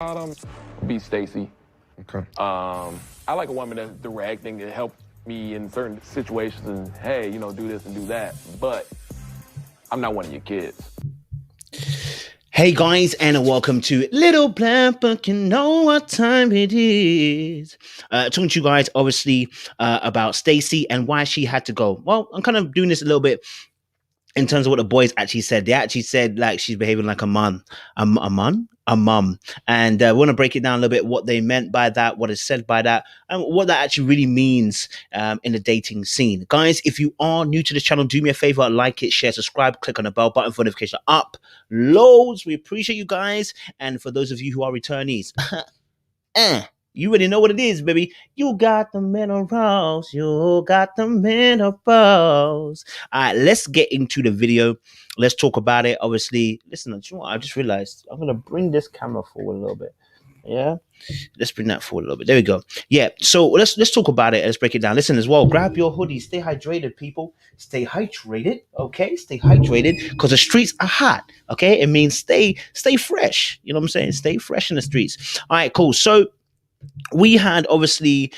bottom, be Stacy. Okay. I like a woman that's directing to help me in certain situations and, hey, do this and do that. But I'm not one of your kids. Hey guys, and welcome to Little Black Book. You know what time it is. Talking to you guys, obviously, about Stacy and why she had to go. Well, I'm kind of doing this a little bit in terms of what the boys actually said. They actually said like she's behaving like a mum, a mum, and we want to break it down a little bit what they meant by that, what is said by that, and what that actually really means in the dating scene. Guys, if you are new to this channel, do me a favor, like it, share, subscribe, click on the bell button for notification uploads. We appreciate you guys, and for those of you who are returnees, you already know what it is, baby. You got the minerals. You got the minerals. All right, let's get into the video. Let's talk about it. Obviously, listen, you know what? I just realized I'm going to bring this camera forward a little bit. Yeah, let's bring that forward a little bit. There we go. Yeah, so let's talk about it. Let's break it down. Listen as well. Grab your hoodie. Stay hydrated, people. Stay hydrated. Okay, stay hydrated because the streets are hot. Okay, it means stay fresh. You know what I'm saying? Stay fresh in the streets. All right, cool. So we had obviously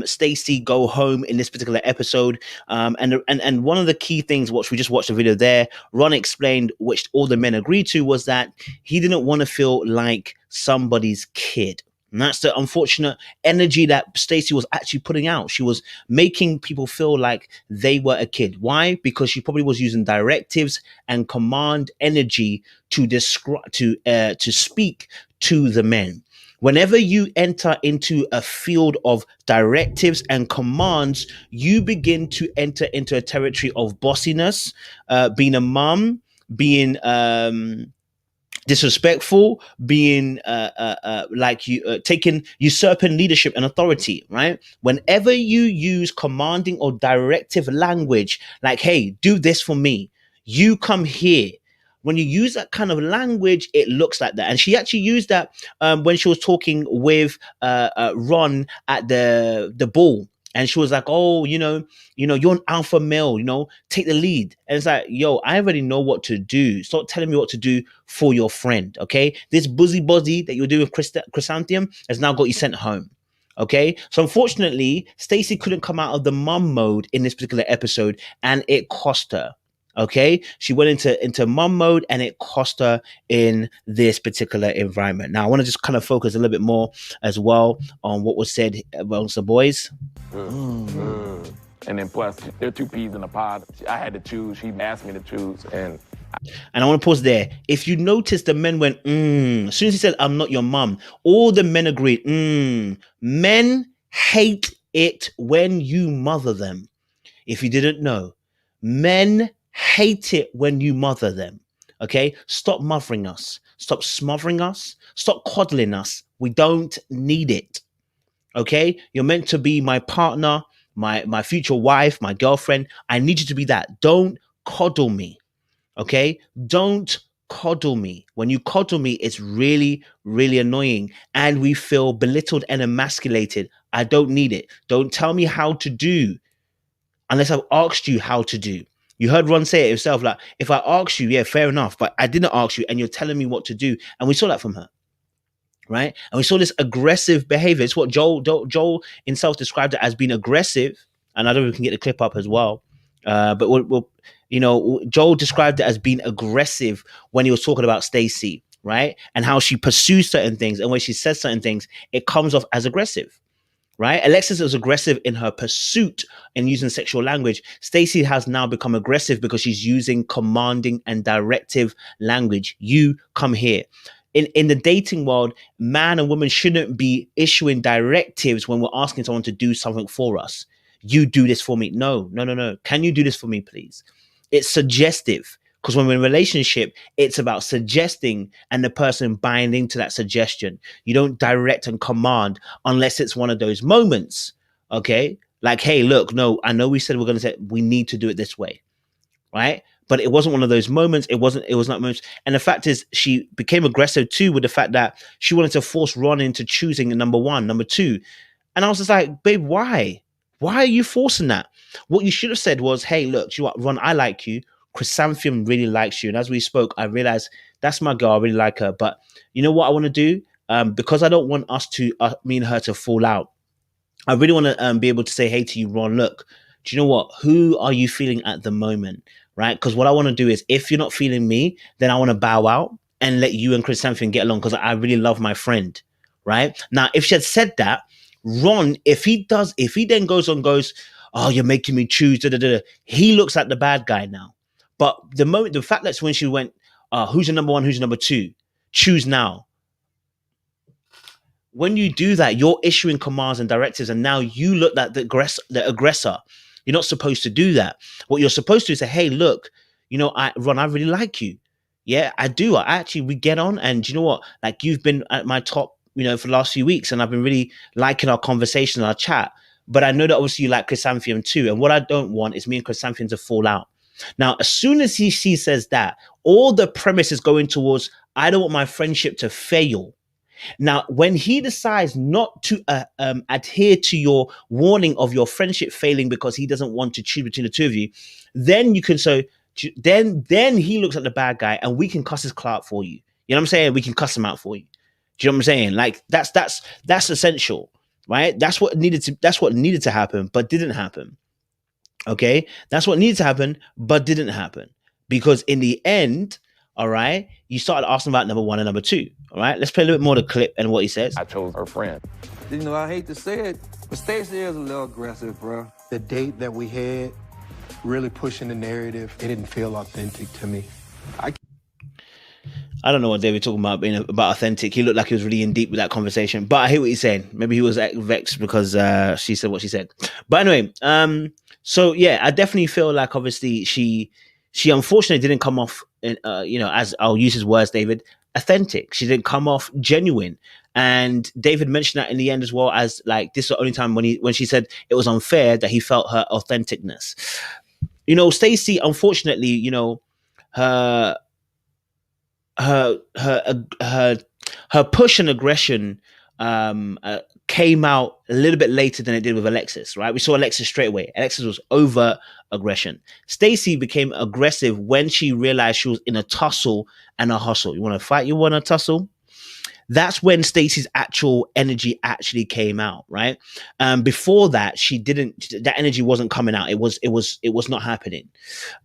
Stacy go home in this particular episode, and one of the key things, which we just watched the video there, Ron explained, which all the men agreed to, was that he didn't want to feel like somebody's kid. And that's the unfortunate energy that Stacy was actually putting out. She was making people feel like they were a kid. Why? Because she probably was using directives and command energy to describe, to speak to the men. Whenever you enter into a field of directives and commands, you begin to enter into a territory of bossiness, being a mum, being disrespectful, being like you taking usurping leadership and authority, right? Whenever you use commanding or directive language, like, hey, do this for me, you come here. When you use that kind of language, it looks like that. And she actually used that when she was talking with Ron at the ball. And she was like, oh, you're an alpha male, take the lead. And it's like, yo, I already know what to do. Stop telling me what to do for your friend, okay? This buzzy that you're doing with Chrysanthemum has now got you sent home. Okay, so unfortunately, Stacy couldn't come out of the mum mode in this particular episode, and it cost her. Okay, she went into mum mode, and it cost her in this particular environment. Now, I want to just kind of focus a little bit more as well on what was said amongst the boys. And then plus, there are two peas in a pod. I had to choose. She asked me to choose, and I want to pause there. If you notice, the men went, as soon as he said, I'm not your mum, all the men agreed, Men hate it when you mother them. If you didn't know, men hate it when you mother them. Okay? Stop mothering us. Stop smothering us. Stop coddling us. We don't need it. Okay? You're meant to be my partner, my future wife, my girlfriend. I need you to be that. Don't coddle me. Okay? Don't coddle me. When you coddle me, it's really, really annoying. And we feel belittled and emasculated. I don't need it. Don't tell me how to do unless I've asked you how to do. You heard Ron say it himself, like, if I asked you, yeah, fair enough, but I didn't ask you and you're telling me what to do. And we saw that from her, right? And we saw this aggressive behavior. It's what Joel himself described it as being aggressive. And I don't know if we can get the clip up as well. But Joel described it as being aggressive when he was talking about Stacy, right? And how she pursues certain things. And when she says certain things, it comes off as aggressive. Right? Alexis was aggressive in her pursuit and using sexual language. Stacy has now become aggressive because she's using commanding and directive language. You come here. In the dating world, man and woman shouldn't be issuing directives when we're asking someone to do something for us. You do this for me. No. Can you do this for me, please? It's suggestive. Because when we're in a relationship, it's about suggesting and the person buying into that suggestion. You don't direct and command unless it's one of those moments, okay? Like, hey, look, no, I know we said we're going to say we need to do it this way, right? But it wasn't one of those moments. It was not moments. And the fact is, she became aggressive too with the fact that she wanted to force Ron into choosing number one, number two. And I was just like, babe, why? Why are you forcing that? What you should have said was, hey, look, you know what, Ron, I like you. Chrysanthemum really likes you. And as we spoke, I realized that's my girl. I really like her. But you know what I want to do? because I don't want us to, me and her to fall out. I really want to be able to say, hey, to you, Ron, look, do you know what? Who are you feeling at the moment? Right? Because what I want to do is, if you're not feeling me, then I want to bow out and let you and Chris Sanfian get along, because I really love my friend. Right? Now, if she had said that, Ron, if he then goes, oh, you're making me choose, he looks like the bad guy now. But the fact that's when she went, who's your number one, who's your number two? Choose now. When you do that, you're issuing commands and directives, and now you look like the aggressor. You're not supposed to do that. What you're supposed to do is say, hey, look, Ron, I really like you. Yeah, I do. We get on, and you know what? Like, you've been at my top, for the last few weeks, and I've been really liking our conversation, our chat. But I know that obviously you like Chris Sanfian too. And what I don't want is me and Chris Sanfian to fall out. Now, as soon as she says that, all the premise is going towards, I don't want my friendship to fail. Now, when he decides not to adhere to your warning of your friendship failing because he doesn't want to choose between the two of you, then you can then he looks like the bad guy, and we can cuss his clout for you. You know what I'm saying? We can cuss him out for you. Do you know what I'm saying? Like, that's essential, right? That's what needed to happen, but didn't happen. Okay, that's what needed to happen, but didn't happen, because in the end, all right, you started asking about number one and number two. All right, let's play a little bit more of the clip and what he says. I chose her friend. I hate to say it, but Stacy is a little aggressive, bro. The date that we had, really pushing the narrative, it didn't feel authentic to me. I don't know what David talking about being about authentic. He looked like he was really in deep with that conversation, but I hear what he's saying. Maybe he was vexed because she said what she said. But anyway, so yeah, I definitely feel like obviously she unfortunately didn't come off, as I'll use his words, David, authentic. She didn't come off genuine. And David mentioned that in the end as well, as like, this is the only time when she said it was unfair that he felt her authenticness. Stacy, unfortunately, her push and aggression came out a little bit later than it did with Alexis, right? We saw Alexis straight away. Alexis was over aggression. Stacy became aggressive when she realized she was in a tussle and a hustle. You want to fight? You want to tussle? That's when Stacy's actual energy actually came out, right? Before that, that energy wasn't coming out. It was not happening.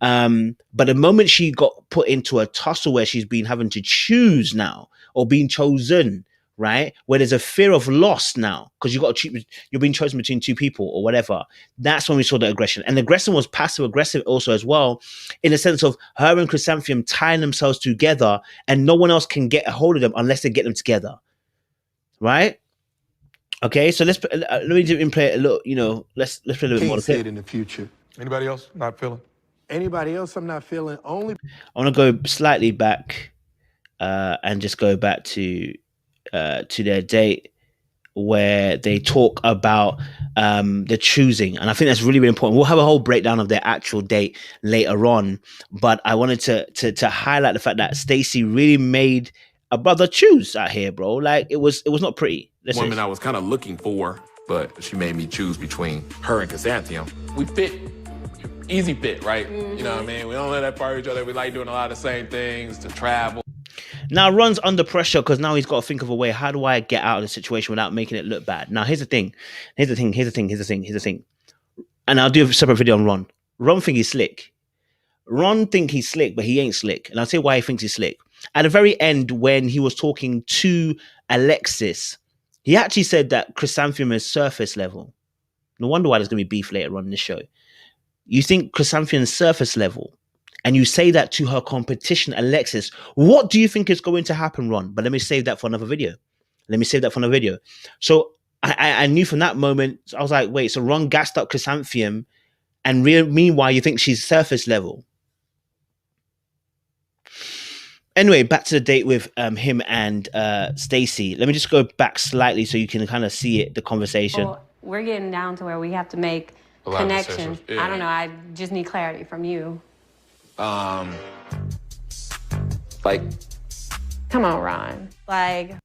But the moment she got put into a tussle where she's been having to choose now, or being chosen, right? Where there's a fear of loss now, because you're being chosen between two people or whatever. That's when we saw the aggression. And the aggression was passive aggressive also as well, in the sense of her and Chris Sanfian tying themselves together, and no one else can get a hold of them unless they get them together, right? Okay, so let me play a little. Let's play a little bit more. Can't see it in the future. Anybody else not feeling? Anybody else I'm not feeling? Only. I want to go slightly back and just go back to their date, where they talk about the choosing. And I think that's really, really important. We'll have a whole breakdown of their actual date later on. But I wanted to highlight the fact that Stacy really made a brother choose out here, bro. Like, it was not pretty. Woman I was kind of looking for, but she made me choose between her and Chrysanthemum. We fit, easy fit, right? Mm-hmm. You know what I mean? We don't let that part of each other. We like doing a lot of the same things, to travel. Now Ron's under pressure because now he's got to think of a way. How do I get out of the situation without making it look bad? Now here's the thing. And I'll do a separate video on Ron. Ron think he's slick. But he ain't slick. And I'll tell you why he thinks he's slick. At the very end, when he was talking to Alexis, he actually said that Chrysanthemum is surface level. No wonder why there's going to be beef later on in the show. You think Chrysanthemum is surface level, and you say that to her competition, Alexis. What do you think is going to happen, Ron? But let me save that for another video. So I knew from that moment, I was like, wait, so Ron gassed up Chrysanthemum, and meanwhile, you think she's surface level. Anyway, back to the date with him and Stacy. Let me just go back slightly so you can kind of see it, the conversation. Well, we're getting down to where we have to make connection. Yeah. I don't know. I just need clarity from you. Like, come on, Ron. Like,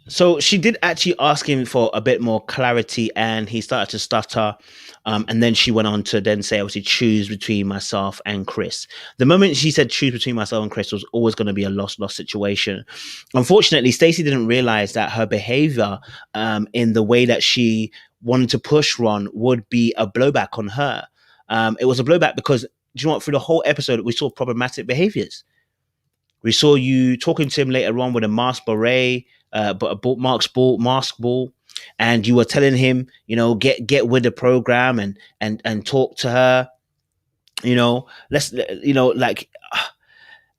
So she did actually ask him for a bit more clarity, and he started to stutter. And then she went on to then say, obviously, choose between myself and Chris. The moment she said choose between myself and Chris was always going to be a loss-loss situation. Unfortunately, Stacy didn't realize that her behavior in the way that she wanted to push Ron would be a blowback on her. It was a blowback because, do you know what, through the whole episode, we saw problematic behaviors. We saw you talking to him later on with a mask beret, but a mask ball, and you were telling him, you know, get with the program and talk to her, you know, let's, you know, like.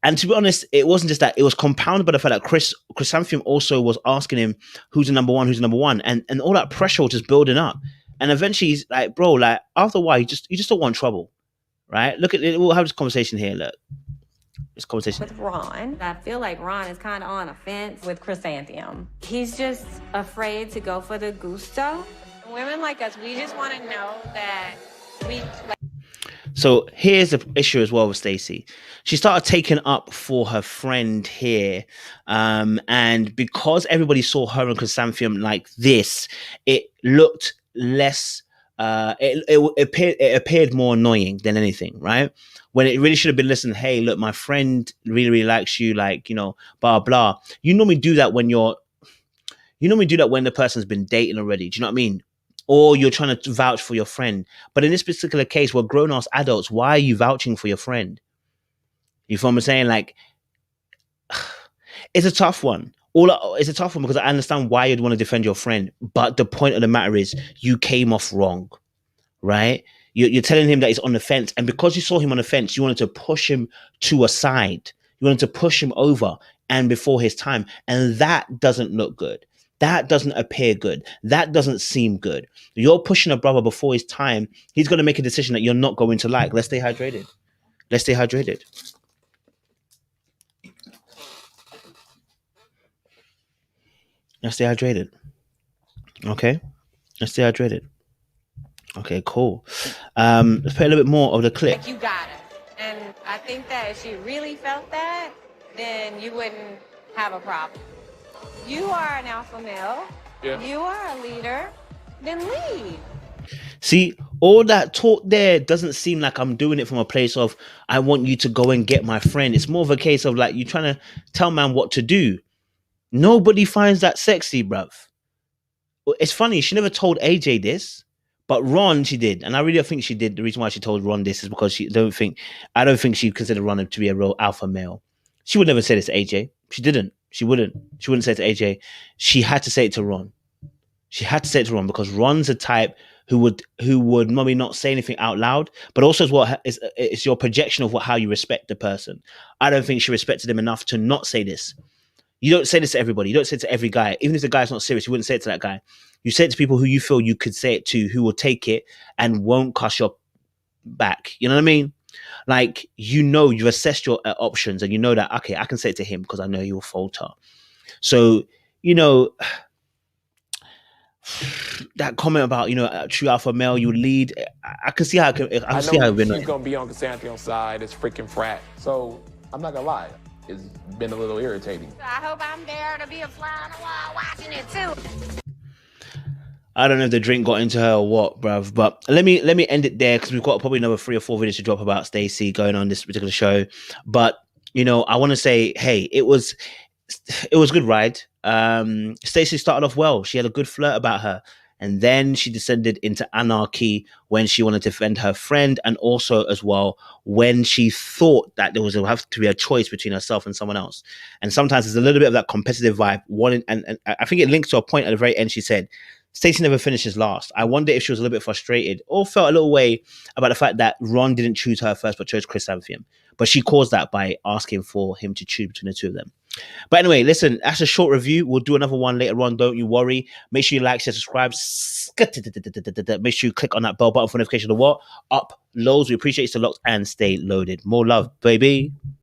And to be honest, it wasn't just that; it was compounded by the fact that Chrysanthemum also was asking him who's the number one, and all that pressure was just building up. And eventually, he's like, "Bro, like after a while, you just don't want trouble, right? Look at it. We'll have this conversation here. Look, this conversation with Ron. I feel like Ron is kind of on a fence with Chrysanthemum. He's just afraid to go for the gusto. Women like us, we just want to know that we. So here's the issue as well with Stacy. She started taking up for her friend here, and because everybody saw her and Chrysanthemum like this, it looked less. It appeared more annoying than anything, right? When it really should have been, listen, hey, look, my friend really likes you, like, you know, blah blah. You normally do that when the person's been dating already. Do you know what I mean? Or you're trying to vouch for your friend. But in this particular case, we're grown-ass adults. Why are you vouching for your friend? You feel what I'm saying? Like, it's a tough one. It's a tough one because I understand why you'd want to defend your friend. But the point of the matter is, you came off wrong, right? You're telling him that he's on the fence. And because you saw him on the fence, you wanted to push him to a side. You wanted to push him over and before his time. And that doesn't look good. That doesn't appear good. That doesn't seem good. You're pushing a brother before his time. He's going to make a decision that you're not going to like. Let's stay hydrated. Let's stay hydrated. Let's stay hydrated. Okay? Let's stay hydrated. Okay, cool. Let's play a little bit more of the clip. Like, you got it. And I think that if she really felt that, then you wouldn't have a problem. You are an alpha male. Yeah. You are a leader. Then lead. See, all that talk there doesn't seem like I'm doing it from a place of I want you to go and get my friend. It's more of a case of like you trying to tell man what to do. Nobody finds that sexy, bruv. It's funny, she never told AJ this, but Ron, she did. And I really think she did. The reason why she told Ron this is because I don't think she considered Ron to be a real alpha male. She would never say this to AJ. She didn't. She wouldn't say it to AJ. She had to say it to Ron. She had to say it to Ron because Ron's a type who would maybe not say anything out loud, but also it's your projection of how you respect the person. I don't think she respected him enough to not say this. You don't say this to everybody. You don't say it to every guy. Even if the guy's not serious, you wouldn't say it to that guy. You say it to people who you feel you could say it to, who will take it and won't cuss your back. You know what I mean? Like, you know, you've assessed your options and you know that, okay, I can say it to him because I know he will falter. So, you know, that comment about, you know, a true alpha male, you lead, I can see how I can see how she's going to be on Chrysanthemum's side. It's freaking frat. So, I'm not going to lie. It's been a little irritating. I hope I'm there to be a fly on the wall watching it too. I don't know if the drink got into her or what, bruv. But let me end it there because we've got probably another 3 or 4 videos to drop about Stacy going on this particular show. But, you know, I want to say, hey, it was a good ride. Stacy started off well. She had a good flirt about her. And then she descended into anarchy when she wanted to defend her friend, and also as well when she thought that there was have to be a choice between herself and someone else. And sometimes there's a little bit of that competitive vibe. And I think it links to a point at the very end. She said, Stacy never finishes last. I wonder if she was a little bit frustrated or felt a little way about the fact that Ron didn't choose her first, but chose Chrysanthemum. But she caused that by asking for him to choose between the two of them. But anyway, listen, that's a short review. We'll do another one later on. Don't you worry. Make sure you like, share, subscribe. Make sure you click on that bell button for notification of what? Uploads. We appreciate you so locked and stay loaded. More love, baby.